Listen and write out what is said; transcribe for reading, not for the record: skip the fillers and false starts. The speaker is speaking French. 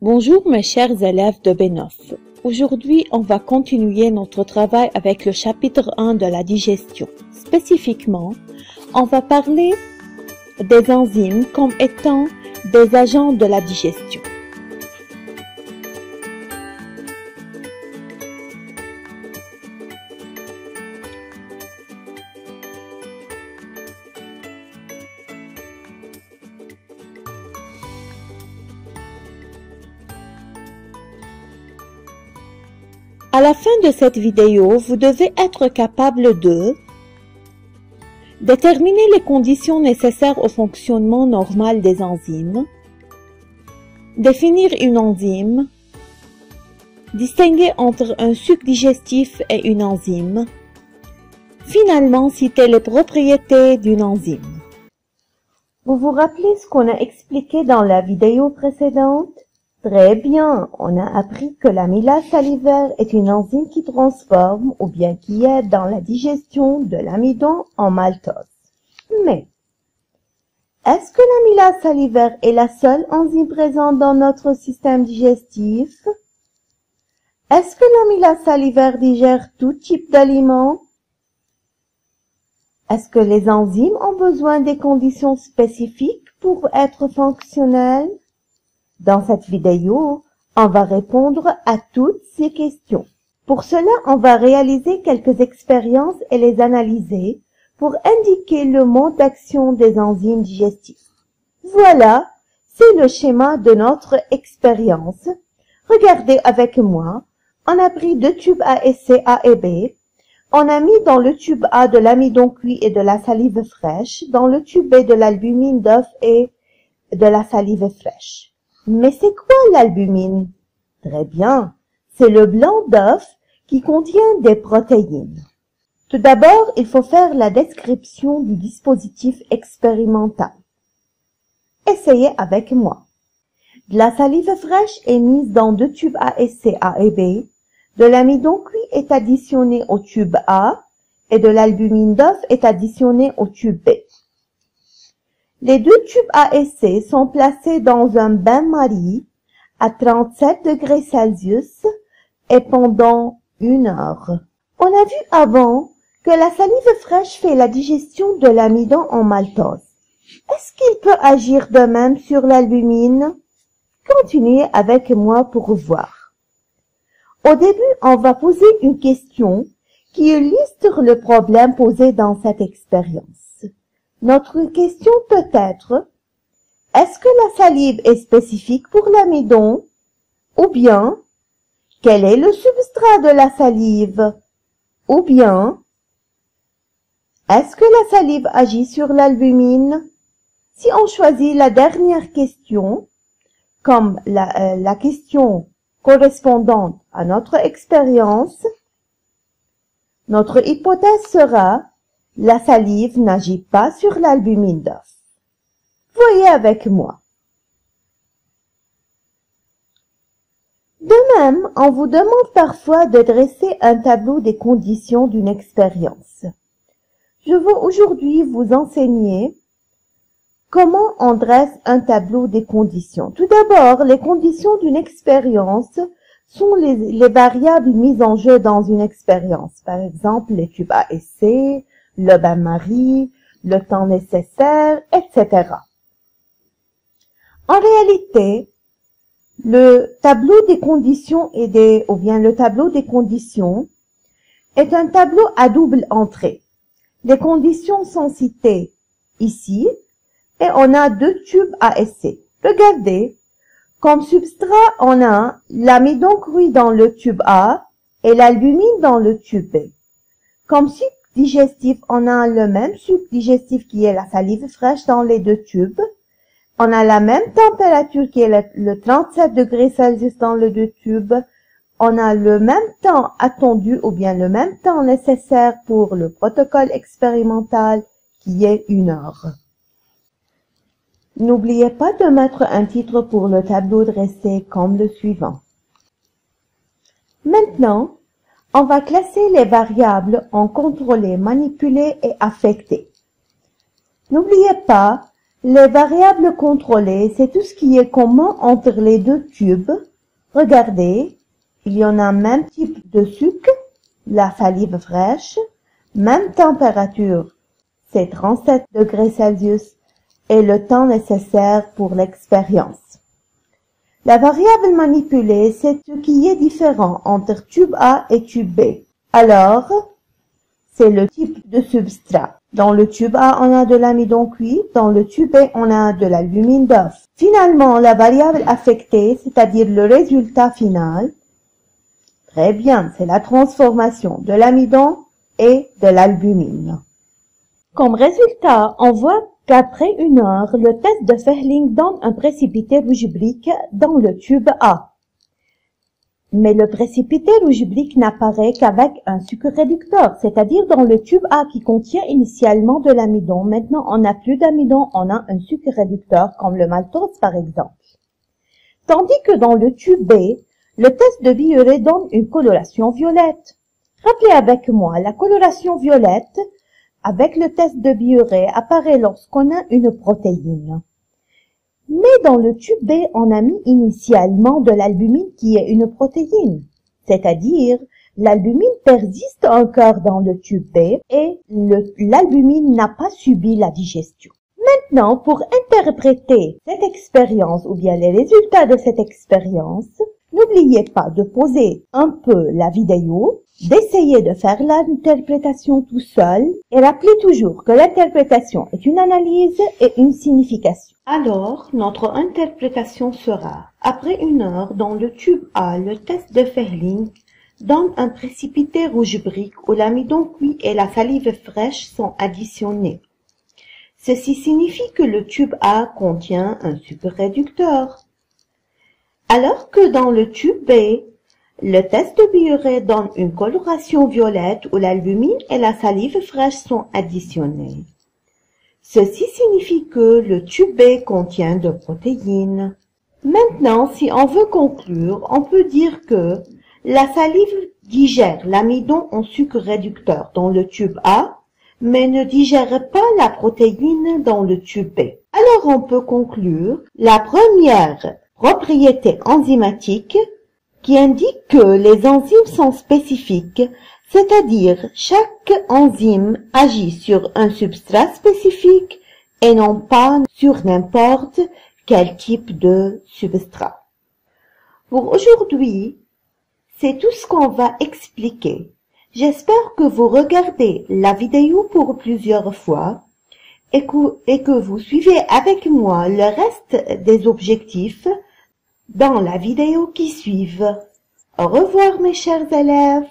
Bonjour mes chers élèves de B9. Aujourd'hui, on va continuer notre travail avec le chapitre 1 de la digestion. Spécifiquement, on va parler des enzymes comme étant des agents de la digestion. À la fin de cette vidéo, vous devez être capable de déterminer les conditions nécessaires au fonctionnement normal des enzymes, définir une enzyme, distinguer entre un suc digestif et une enzyme, finalement citer les propriétés d'une enzyme. Vous vous rappelez ce qu'on a expliqué dans la vidéo précédente? Très bien, on a appris que l'amylase salivaire est une enzyme qui transforme ou bien qui aide dans la digestion de l'amidon en maltose. Mais, est-ce que l'amylase salivaire est la seule enzyme présente dans notre système digestif? Est-ce que l'amylase salivaire digère tout type d'aliments? Est-ce que les enzymes ont besoin des conditions spécifiques pour être fonctionnelles? Dans cette vidéo, on va répondre à toutes ces questions. Pour cela, on va réaliser quelques expériences et les analyser pour indiquer le mode d'action des enzymes digestives. Voilà, c'est le schéma de notre expérience. Regardez avec moi. On a pris deux tubes A et C, A et B. On a mis dans le tube A de l'amidon cuit et de la salive fraîche, dans le tube B de l'albumine d'œuf et de la salive fraîche. Mais c'est quoi l'albumine? Très bien, c'est le blanc d'œuf qui contient des protéines. Tout d'abord, il faut faire la description du dispositif expérimental. Essayez avec moi. De la salive fraîche est mise dans deux tubes A et C, A et B. De l'amidon cuit est additionné au tube A et de l'albumine d'œuf est additionné au tube B. Les deux tubes A et C sont placés dans un bain-marie à 37 degrés Celsius et pendant 1 heure. On a vu avant que la salive fraîche fait la digestion de l'amidon en maltose. Est-ce qu'il peut agir de même sur l'albumine? Continuez avec moi pour voir. Au début, on va poser une question qui illustre le problème posé dans cette expérience. Notre question peut être, est-ce que la salive est spécifique pour l'amidon? Ou bien, quel est le substrat de la salive? Ou bien, est-ce que la salive agit sur l'albumine? Si on choisit la dernière question, comme la question correspondante à notre expérience, notre hypothèse sera la salive n'agit pas sur l'albumine d'œuf. Voyez avec moi. De même, on vous demande parfois de dresser un tableau des conditions d'une expérience. Je veux aujourd'hui vous enseigner comment on dresse un tableau des conditions. Tout d'abord, les conditions d'une expérience sont les variables mises en jeu dans une expérience. Par exemple, les tubes A et C, le bain-marie, le temps nécessaire, etc. En réalité, le tableau des conditions le tableau des conditions est un tableau à double entrée. Les conditions sont citées ici et on a deux tubes A et C. Regardez, comme substrat, on a l'amidon cuit dans le tube A et l'albumine dans le tube B. Comme sucre digestif, on a le même sucre digestif qui est la salive fraîche dans les deux tubes. On a la même température qui est le 37 degrés Celsius dans les deux tubes. On a le même temps attendu ou bien le même temps nécessaire pour le protocole expérimental qui est 1 heure. N'oubliez pas de mettre un titre pour le tableau dressé comme le suivant. Maintenant, on va classer les variables en contrôlées, manipulées et affectées. N'oubliez pas, Les variables contrôlées, c'est tout ce qui est commun entre les deux tubes. Regardez, il y en a même type de sucre, la salive fraîche, même température, c'est 37 degrés Celsius, et le temps nécessaire pour l'expérience. La variable manipulée, c'est ce qui est différent entre tube A et tube B. Alors, c'est le type de substrat. Dans le tube A, on a de l'amidon cuit. Dans le tube B, on a de l'albumine d'œuf. Finalement, la variable affectée, c'est-à-dire le résultat final, très bien, c'est la transformation de l'amidon et de l'albumine. Comme résultat, on voit qu'après 1 heure, le test de Ferling donne un précipité rouge brique dans le tube A. Mais le précipité rouge brique n'apparaît qu'avec un sucre réducteur, c'est-à-dire dans le tube A qui contient initialement de l'amidon. Maintenant, on n'a plus d'amidon, on a un sucre réducteur comme le maltose par exemple. Tandis que dans le tube B, le test de Biuret donne une coloration violette. Rappelez avec moi, la coloration violette avec le test de Biuret apparaît lorsqu'on a une protéine. Mais dans le tube B, on a mis initialement de l'albumine qui est une protéine. C'est-à-dire, l'albumine persiste encore dans le tube B et l'albumine n'a pas subi la digestion. Maintenant, pour interpréter cette expérience ou bien les résultats de cette expérience, n'oubliez pas de poser un peu la vidéo, d'essayer de faire l'interprétation tout seul et rappelez toujours que l'interprétation est une analyse et une signification. Alors, notre interprétation sera, après 1 heure dans le tube A, le test de Ferling donne un précipité rouge brique où l'amidon cuit et la salive fraîche sont additionnés. Ceci signifie que le tube A contient un sucre réducteur. Alors que dans le tube B, le test de Biuret donne une coloration violette où l'albumine et la salive fraîche sont additionnés. Ceci signifie que le tube B contient de protéines. Maintenant, si on veut conclure, on peut dire que la salive digère l'amidon en sucre réducteur dans le tube A, mais ne digère pas la protéine dans le tube B. Alors on peut conclure la première propriété enzymatique qui indique que les enzymes sont spécifiques, c'est-à-dire chaque enzyme agit sur un substrat spécifique et non pas sur n'importe quel type de substrat. Pour aujourd'hui, c'est tout ce qu'on va expliquer. J'espère que vous regardez la vidéo pour plusieurs fois et que vous suivez avec moi le reste des objectifs dans la vidéo qui suivent. Au revoir mes chers élèves.